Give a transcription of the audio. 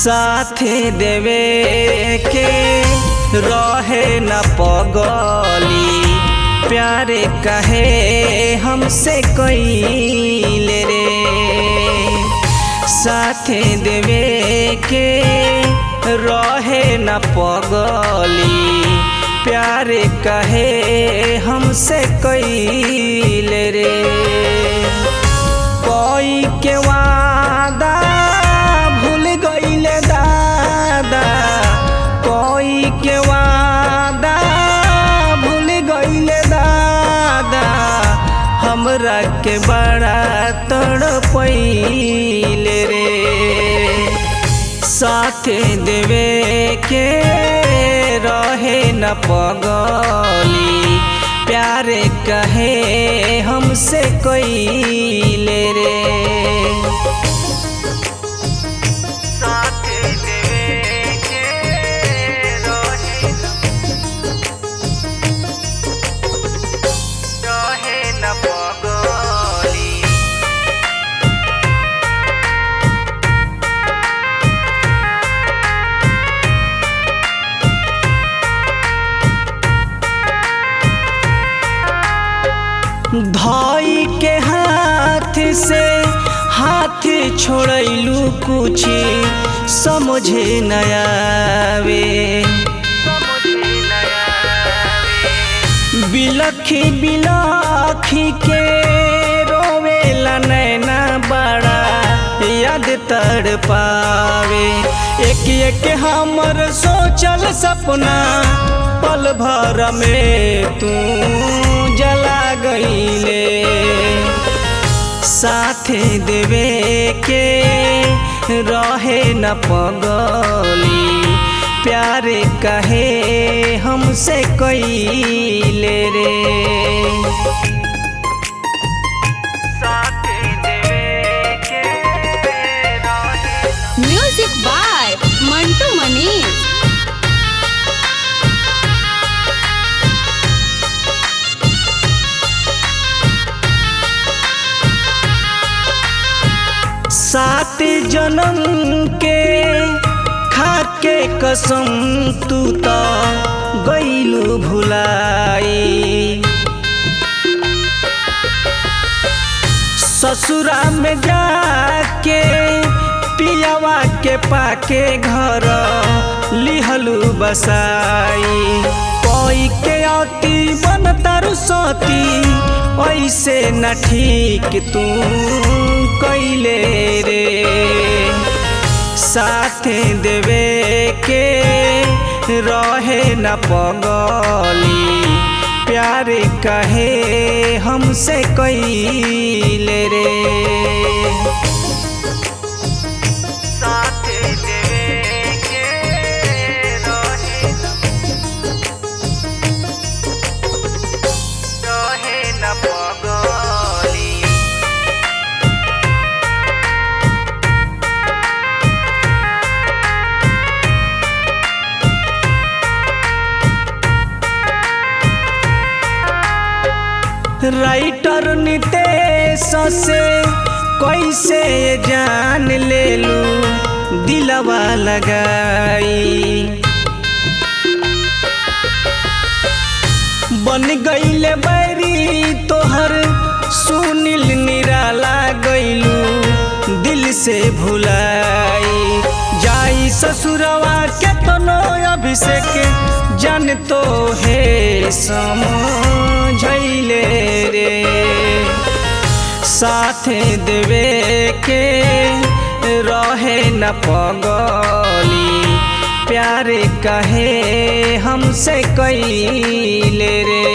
साथे देवे के रहे न पगली, प्यारे कहे हमसे कइले रे। साथे देवे के रहे न पगली, प्यारे कहे हमसे कइले रे। कोई के वादा भूल गइले दादा, कोई के वादा भूल गइले दादा, हमरा के बड़ा तड़पइले रे। साथे देवे के रहे न पगली, प्यारे कहे हमसे कइले रे। साथे देवे के रहे न पगली। धाई के हाथ से हाथ छोड़लू, कुछ समझे न आवे। बिलखी बिलखी के रोवेला नैना, बड़ा याद तड़ पावे। एक एक हमर सोचल सपना पल भर में तू जला गइले। साथे देवे के रहे न पगली, प्यारे कहे हमसे कइले रे। Music by Mantu Manish. सात जन्म के खाके कसम तू तो गइलू भुलाई। ससुरा में जाके पियावा के पाके घर लिहलू बसाई। कोई के अति बन तारू सती, ऐसे न ठीक तू कइले रे। साथे देवे के रहे न पगली, प्यारे कहे हमसे कइले रे। साथे देवे के रहे न पगली। राइटर नितेश से कैसे जान ले लू, दिलवा लगाई। बन गइले बैरी तोहर सुनील निराला, गइलू दिल से भुलाई। जाई ससुरवा केतनो अभिषेक, जान तो है समझइले रे। साथे देवे के रहे न पगली, प्यारे कहे हमसे कइले रे।